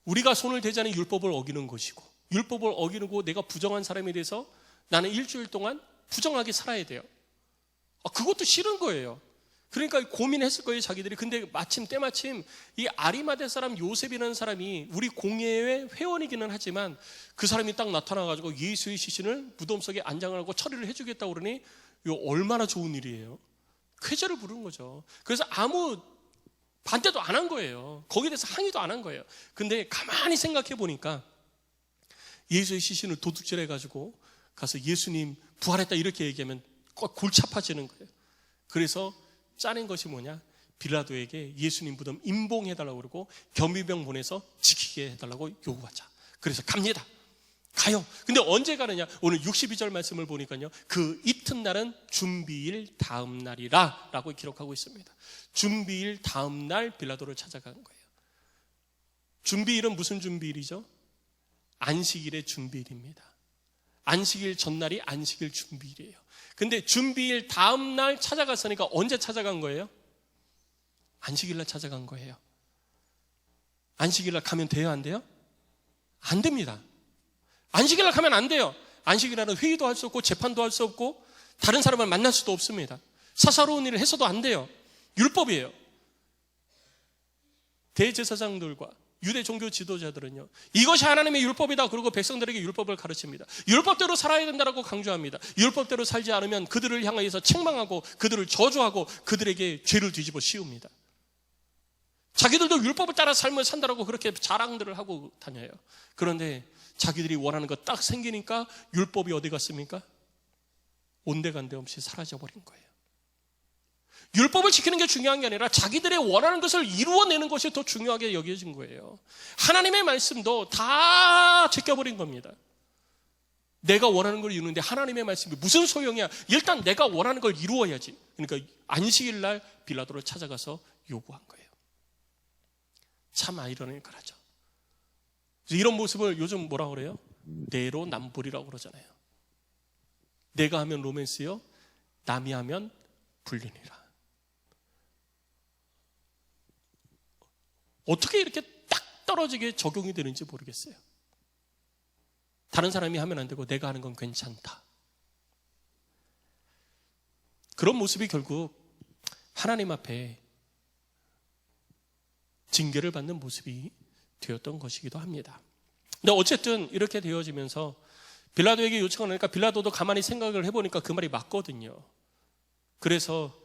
우리가 손을 대자는 율법을 어기는 것이고, 율법을 어기고 내가 부정한 사람에 대해서 나는 일주일 동안 부정하게 살아야 돼요. 그것도 싫은 거예요. 그러니까 고민했을 거예요, 자기들이. 근데 때마침 이 아리마대 사람 요셉이라는 사람이 우리 공예의 회원이기는 하지만 그 사람이 딱 나타나가지고 예수의 시신을 무덤 속에 안장을 하고 처리를 해주겠다고 그러니 이거 얼마나 좋은 일이에요. 쾌재를 부르는 거죠. 그래서 아무 반대도 안 한 거예요. 거기에 대해서 항의도 안 한 거예요. 근데 가만히 생각해 보니까 예수의 시신을 도둑질해가지고 가서 예수님 부활했다 이렇게 얘기하면 골치 아파지는 거예요. 그래서 짜낸 것이 뭐냐? 빌라도에게 예수님 무덤 임봉해달라고 그러고 겸비병 보내서 지키게 해달라고 요구하자. 그래서 갑니다. 가요. 근데 언제 가느냐? 오늘 62절 말씀을 보니까요, 그 이튿날은 준비일 다음 날이라 라고 기록하고 있습니다. 준비일 다음 날 빌라도를 찾아간 거예요. 준비일은 무슨 준비일이죠? 안식일의 준비일입니다. 안식일 전날이 안식일 준비일이에요. 근데 준비일 다음 날 찾아갔으니까 언제 찾아간 거예요? 안식일날 찾아간 거예요. 안식일날 가면 돼요, 안 돼요? 안 됩니다. 안식일날 가면 안 돼요. 안식일날은 회의도 할 수 없고 재판도 할 수 없고 다른 사람을 만날 수도 없습니다. 사사로운 일을 해서도 안 돼요. 율법이에요. 대제사장들과 유대 종교 지도자들은요, 이것이 하나님의 율법이다 그러고 백성들에게 율법을 가르칩니다. 율법대로 살아야 된다고 강조합니다. 율법대로 살지 않으면 그들을 향하여서 책망하고 그들을 저주하고 그들에게 죄를 뒤집어 씌웁니다. 자기들도 율법을 따라 삶을 산다라고 그렇게 자랑들을 하고 다녀요. 그런데 자기들이 원하는 거 딱 생기니까 율법이 어디 갔습니까? 온데간데 없이 사라져버린 거예요. 율법을 지키는 게 중요한 게 아니라 자기들의 원하는 것을 이루어내는 것이 더 중요하게 여겨진 거예요. 하나님의 말씀도 다 제껴버린 겁니다. 내가 원하는 걸 이루는데 하나님의 말씀이 무슨 소용이야? 일단 내가 원하는 걸 이루어야지. 그러니까 안식일 날 빌라도를 찾아가서 요구한 거예요. 참 아이러니컬하죠. 이런 모습을 요즘 뭐라 그래요? 내로남불이라고 그러잖아요. 내가 하면 로맨스요, 남이 하면 불륜이라. 어떻게 이렇게 딱 떨어지게 적용이 되는지 모르겠어요. 다른 사람이 하면 안 되고 내가 하는 건 괜찮다. 그런 모습이 결국 하나님 앞에 징계를 받는 모습이 되었던 것이기도 합니다. 근데 어쨌든 이렇게 되어지면서 빌라도에게 요청을 하니까 빌라도도 가만히 생각을 해보니까 그 말이 맞거든요. 그래서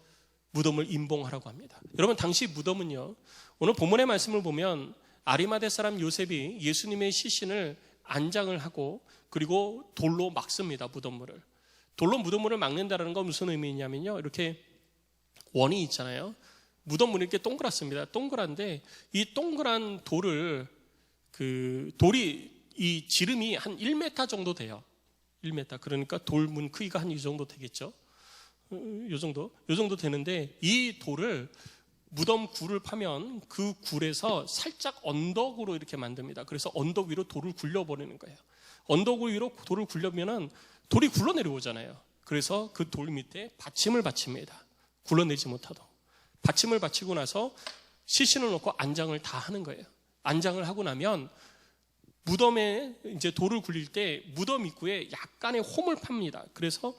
무덤을 임봉하라고 합니다. 여러분, 당시 무덤은요, 오늘 본문의 말씀을 보면 아리마대 사람 요셉이 예수님의 시신을 안장을 하고 그리고 돌로 막습니다. 무덤물을. 돌로 무덤물을 막는다는 건 무슨 의미냐면요, 이렇게 원이 있잖아요. 무덤물이 이렇게 동그랗습니다. 동그란데 이 동그란 돌을, 돌이 이 지름이 한 1m 정도 돼요. 1m. 그러니까 돌문 크기가 한 이 정도 되겠죠. 요 정도 되는데 이 돌을 무덤 굴을 파면 그 굴에서 살짝 언덕으로 이렇게 만듭니다. 그래서 언덕 위로 돌을 굴려버리는 거예요. 언덕 위로 돌을 굴려면은 돌이 굴러 내려오잖아요. 그래서 그 돌 밑에 받침을 받칩니다. 굴러내지 못하도록. 받침을 받치고 나서 시신을 놓고 안장을 다 하는 거예요. 안장을 하고 나면 무덤에 이제 돌을 굴릴 때 무덤 입구에 약간의 홈을 팝니다. 그래서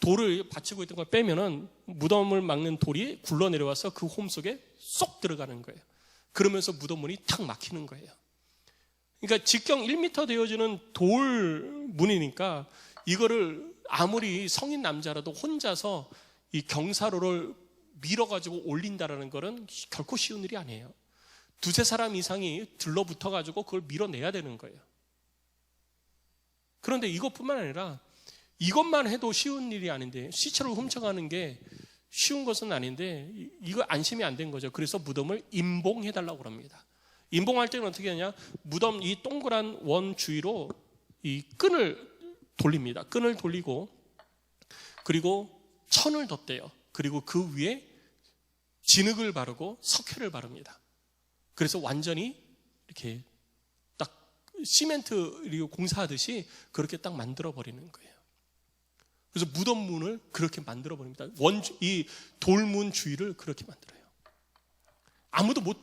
돌을 받치고 있던 걸 빼면은 무덤을 막는 돌이 굴러 내려와서 그 홈 속에 쏙 들어가는 거예요. 그러면서 무덤 문이 탁 막히는 거예요. 그러니까 직경 1m 되어지는 돌 문이니까 이거를 아무리 성인 남자라도 혼자서 이 경사로를 밀어가지고 올린다라는 거는 결코 쉬운 일이 아니에요. 두세 사람 이상이 들러붙어가지고 그걸 밀어내야 되는 거예요. 그런데 이것뿐만 아니라 이것만 해도 쉬운 일이 아닌데, 시체를 훔쳐가는 게 쉬운 것은 아닌데 이거 안심이 안 된 거죠. 그래서 무덤을 임봉해달라고 합니다. 임봉할 때는 어떻게 하냐, 무덤 이 동그란 원 주위로 이 끈을 돌립니다. 끈을 돌리고 그리고 천을 덧대요. 그리고 그 위에 진흙을 바르고 석회를 바릅니다. 그래서 완전히 이렇게 딱 시멘트 공사하듯이 그렇게 딱 만들어 버리는 거예요. 그래서 무덤 문을 그렇게 만들어 버립니다. 이 돌문 주위를 그렇게 만들어요. 아무도 못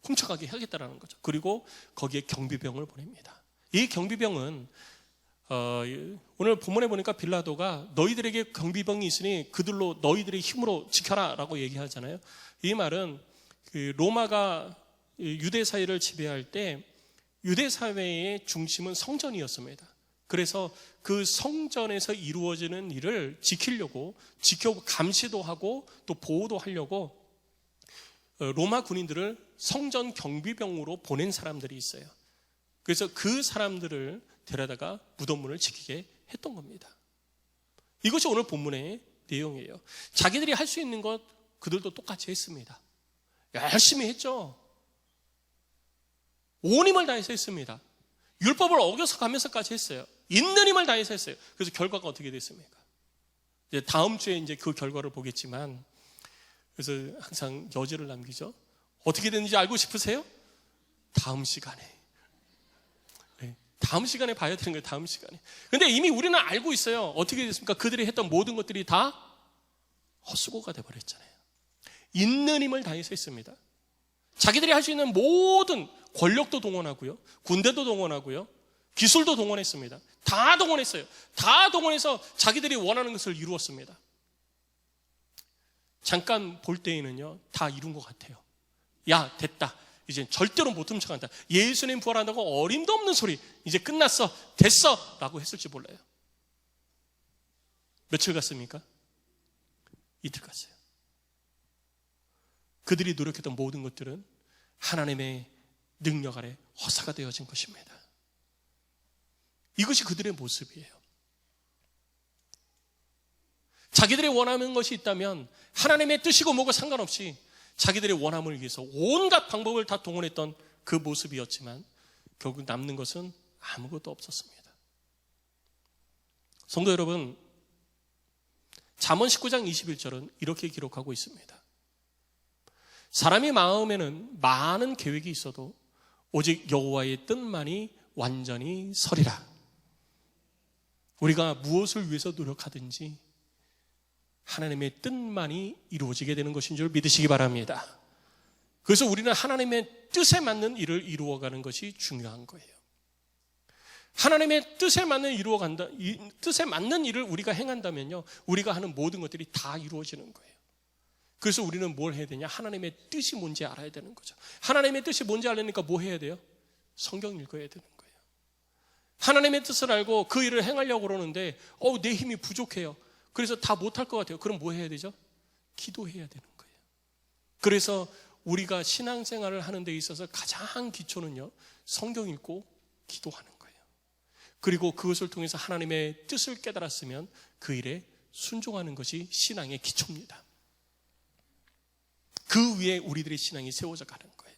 훔쳐가게 하겠다라는 거죠. 그리고 거기에 경비병을 보냅니다. 이 경비병은 오늘 본문에 보니까 빌라도가 너희들에게 경비병이 있으니 그들로 너희들의 힘으로 지켜라 라고 얘기하잖아요. 이 말은 그 로마가 유대 사회를 지배할 때 유대 사회의 중심은 성전이었습니다. 그래서 그 성전에서 이루어지는 일을 지키려고 감시도 하고 또 보호도 하려고 로마 군인들을 성전 경비병으로 보낸 사람들이 있어요. 그래서 그 사람들을 데려다가 무덤문을 지키게 했던 겁니다. 이것이 오늘 본문의 내용이에요. 자기들이 할 수 있는 것 그들도 똑같이 했습니다. 열심히 했죠. 온 힘을 다해서 했습니다. 율법을 어겨서 가면서까지 했어요. 있는 힘을 다해서 했어요. 그래서 결과가 어떻게 됐습니까? 이제 다음 주에 이제 그 결과를 보겠지만, 그래서 항상 여지를 남기죠. 어떻게 됐는지 알고 싶으세요? 다음 시간에. 네, 다음 시간에 봐야 되는 거예요. 다음 시간에. 근데 이미 우리는 알고 있어요. 어떻게 됐습니까? 그들이 했던 모든 것들이 다 헛수고가 돼버렸잖아요. 있는 힘을 다해서 했습니다. 자기들이 할 수 있는 모든 권력도 동원하고요, 군대도 동원하고요, 기술도 동원했습니다. 다 동원했어요. 다 동원해서 자기들이 원하는 것을 이루었습니다. 잠깐 볼 때에는요, 다 이룬 것 같아요. 야, 됐다. 이제 절대로 못 훔쳐간다. 예수님 부활한다고 어림도 없는 소리. 이제 끝났어. 됐어. 라고 했을지 몰라요. 며칠 갔습니까? 이틀 갔어요. 그들이 노력했던 모든 것들은 하나님의 능력 아래 허사가 되어진 것입니다. 이것이 그들의 모습이에요. 자기들이 원하는 것이 있다면 하나님의 뜻이고 뭐고 상관없이 자기들의 원함을 위해서 온갖 방법을 다 동원했던 그 모습이었지만 결국 남는 것은 아무것도 없었습니다. 성도 여러분, 잠언 19장 21절은 이렇게 기록하고 있습니다. 사람의 마음에는 많은 계획이 있어도 오직 여호와의 뜻만이 완전히 서리라. 우리가 무엇을 위해서 노력하든지 하나님의 뜻만이 이루어지게 되는 것인 줄 믿으시기 바랍니다. 그래서 우리는 하나님의 뜻에 맞는 일을 이루어가는 것이 중요한 거예요. 하나님의 뜻에 맞는 뜻에 맞는 일을 우리가 행한다면요, 우리가 하는 모든 것들이 다 이루어지는 거예요. 그래서 우리는 뭘 해야 되냐? 하나님의 뜻이 뭔지 알아야 되는 거죠. 하나님의 뜻이 뭔지 알려니까 뭐 해야 돼요? 성경 읽어야 되는 거예요. 하나님의 뜻을 알고 그 일을 행하려고 그러는데 내 힘이 부족해요. 그래서 다 못할 것 같아요. 그럼 뭐 해야 되죠? 기도해야 되는 거예요. 그래서 우리가 신앙생활을 하는 데 있어서 가장 기초는요, 성경 읽고 기도하는 거예요. 그리고 그것을 통해서 하나님의 뜻을 깨달았으면 그 일에 순종하는 것이 신앙의 기초입니다. 그 위에 우리들의 신앙이 세워져 가는 거예요.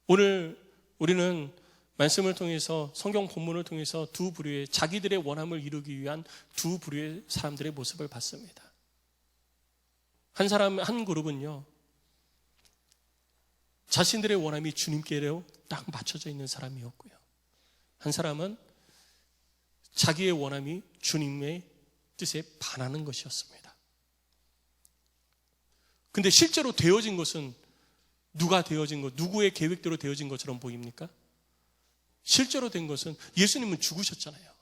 오늘 우리는 말씀을 통해서, 성경 본문을 통해서 두 부류의, 자기들의 원함을 이루기 위한 두 부류의 사람들의 모습을 봤습니다. 한 그룹은요, 자신들의 원함이 주님께로 딱 맞춰져 있는 사람이었고요. 한 사람은 자기의 원함이 주님의 뜻에 반하는 것이었습니다. 근데 실제로 되어진 것은 누구의 계획대로 되어진 것처럼 보입니까? 실제로 된 것은 예수님은 죽으셨잖아요.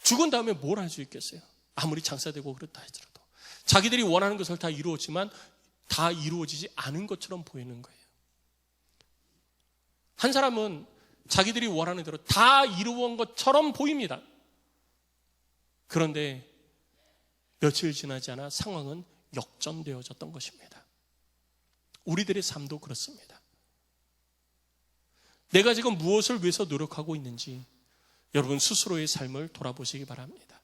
죽은 다음에 뭘 할 수 있겠어요? 아무리 장사되고 그렇다 하더라도 자기들이 원하는 것을 다 이루었지만 다 이루어지지 않은 것처럼 보이는 거예요. 한 사람은 자기들이 원하는 대로 다 이루어온 것처럼 보입니다. 그런데 며칠 지나지 않아 상황은 역전되어졌던 것입니다. 우리들의 삶도 그렇습니다. 내가 지금 무엇을 위해서 노력하고 있는지 여러분 스스로의 삶을 돌아보시기 바랍니다.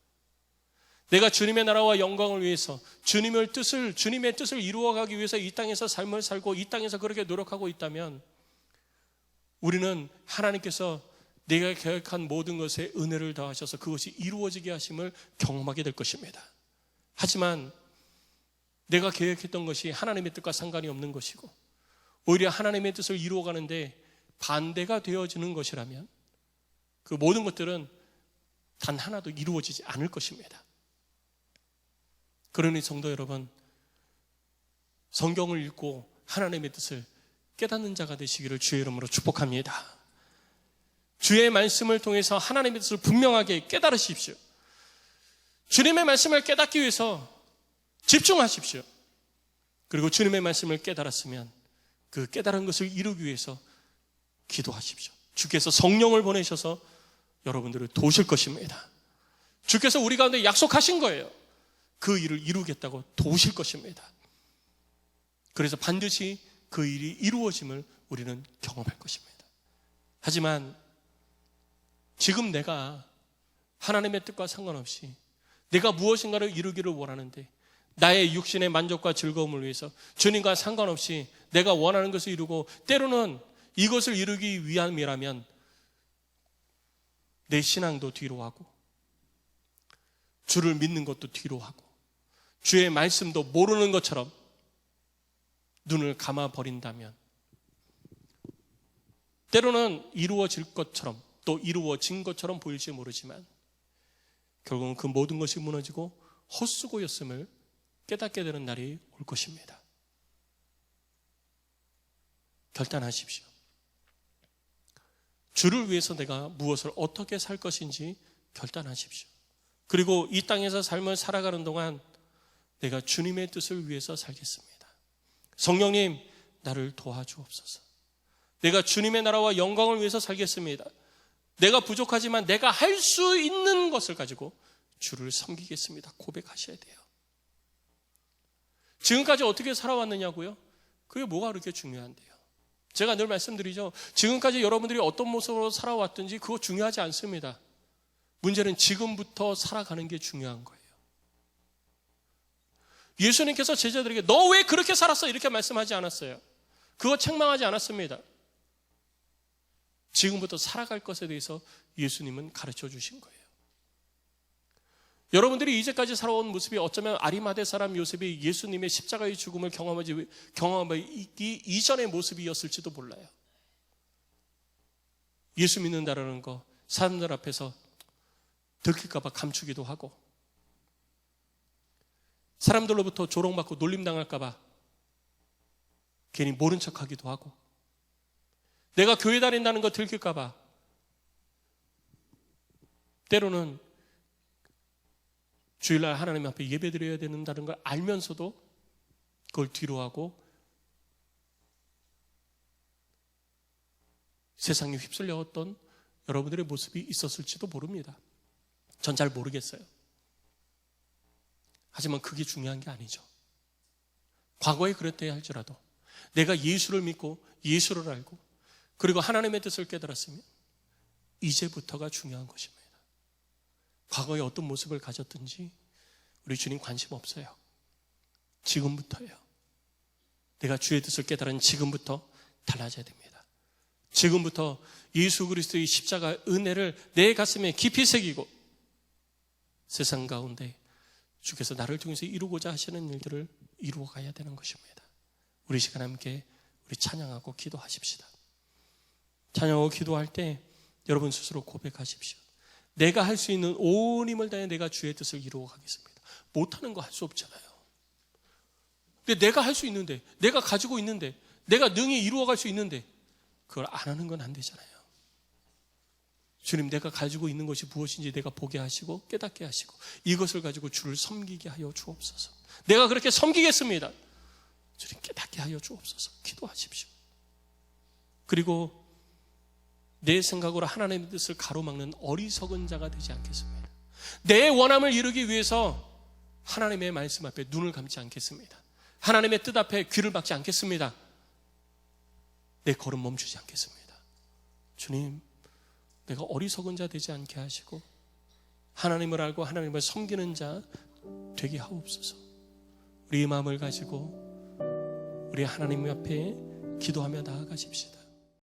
내가 주님의 나라와 영광을 위해서 주님의 뜻을 이루어가기 위해서 이 땅에서 삶을 살고 이 땅에서 그렇게 노력하고 있다면 우리는 하나님께서 내가 계획한 모든 것에 은혜를 더하셔서 그것이 이루어지게 하심을 경험하게 될 것입니다. 하지만 내가 계획했던 것이 하나님의 뜻과 상관이 없는 것이고 오히려 하나님의 뜻을 이루어가는데 반대가 되어지는 것이라면 그 모든 것들은 단 하나도 이루어지지 않을 것입니다. 그러니 성도 여러분, 성경을 읽고 하나님의 뜻을 깨닫는 자가 되시기를 주의 이름으로 축복합니다. 주의 말씀을 통해서 하나님의 뜻을 분명하게 깨달으십시오. 주님의 말씀을 깨닫기 위해서 집중하십시오. 그리고 주님의 말씀을 깨달았으면 그 깨달은 것을 이루기 위해서 기도하십시오. 주께서 성령을 보내셔서 여러분들을 도우실 것입니다. 주께서 우리 가운데 약속하신 거예요. 그 일을 이루겠다고 도우실 것입니다. 그래서 반드시 그 일이 이루어짐을 우리는 경험할 것입니다. 하지만 지금 내가 하나님의 뜻과 상관없이 내가 무엇인가를 이루기를 원하는데 나의 육신의 만족과 즐거움을 위해서 주님과 상관없이 내가 원하는 것을 이루고 때로는 이것을 이루기 위함이라면 내 신앙도 뒤로 하고 주를 믿는 것도 뒤로 하고 주의 말씀도 모르는 것처럼 눈을 감아버린다면 때로는 이루어질 것처럼 또 이루어진 것처럼 보일지 모르지만 결국은 그 모든 것이 무너지고 헛수고였음을 깨닫게 되는 날이 올 것입니다. 결단하십시오. 주를 위해서 내가 무엇을 어떻게 살 것인지 결단하십시오. 그리고 이 땅에서 삶을 살아가는 동안 내가 주님의 뜻을 위해서 살겠습니다. 성령님, 나를 도와주옵소서. 내가 주님의 나라와 영광을 위해서 살겠습니다. 내가 부족하지만 내가 할 수 있는 것을 가지고 주를 섬기겠습니다. 고백하셔야 돼요. 지금까지 어떻게 살아왔느냐고요? 그게 뭐가 그렇게 중요한데요? 제가 늘 말씀드리죠. 지금까지 여러분들이 어떤 모습으로 살아왔든지 그거 중요하지 않습니다. 문제는 지금부터 살아가는 게 중요한 거예요. 예수님께서 제자들에게 너 왜 그렇게 살았어? 이렇게 말씀하지 않았어요. 그거 책망하지 않았습니다. 지금부터 살아갈 것에 대해서 예수님은 가르쳐 주신 거예요. 여러분들이 이제까지 살아온 모습이 어쩌면 아리마대 사람 요셉이 예수님의 십자가의 죽음을 경험하기 이전의 모습이었을지도 몰라요. 예수 믿는다라는 거 사람들 앞에서 들킬까 봐 감추기도 하고 사람들로부터 조롱받고 놀림당할까 봐 괜히 모른 척하기도 하고 내가 교회 다닌다는 거 들킬까 봐 때로는 주일날 하나님 앞에 예배드려야 된다는 걸 알면서도 그걸 뒤로하고 세상에 휩쓸려왔던 여러분들의 모습이 있었을지도 모릅니다. 전 잘 모르겠어요. 하지만 그게 중요한 게 아니죠. 과거에 그랬대야 할지라도 내가 예수를 믿고 예수를 알고 그리고 하나님의 뜻을 깨달았으면 이제부터가 중요한 것입니다. 과거에 어떤 모습을 가졌든지 우리 주님 관심 없어요. 지금부터예요. 내가 주의 뜻을 깨달은 지금부터 달라져야 됩니다. 지금부터 예수 그리스도의 십자가 은혜를 내 가슴에 깊이 새기고 세상 가운데 주께서 나를 통해서 이루고자 하시는 일들을 이루어 가야 되는 것입니다. 우리 시간 함께 우리 찬양하고 기도하십시다. 찬양하고 기도할 때 여러분 스스로 고백하십시오. 내가 할 수 있는 온 힘을 다해 내가 주의 뜻을 이루어 가겠습니다. 못하는 거 할 수 없잖아요. 근데 내가 할 수 있는데, 내가 가지고 있는데, 내가 능히 이루어갈 수 있는데 그걸 안 하는 건 안 되잖아요. 주님, 내가 가지고 있는 것이 무엇인지 내가 보게 하시고 깨닫게 하시고 이것을 가지고 주를 섬기게 하여 주옵소서. 내가 그렇게 섬기겠습니다. 주님, 깨닫게 하여 주옵소서. 기도하십시오. 그리고 내 생각으로 하나님의 뜻을 가로막는 어리석은 자가 되지 않겠습니다. 내 원함을 이루기 위해서 하나님의 말씀 앞에 눈을 감지 않겠습니다. 하나님의 뜻 앞에 귀를 막지 않겠습니다. 내 걸음 멈추지 않겠습니다. 주님, 내가 어리석은 자 되지 않게 하시고 하나님을 알고 하나님을 섬기는 자 되게 하옵소서. 우리의 마음을 가지고 우리 하나님 앞에 기도하며 나아가십시다.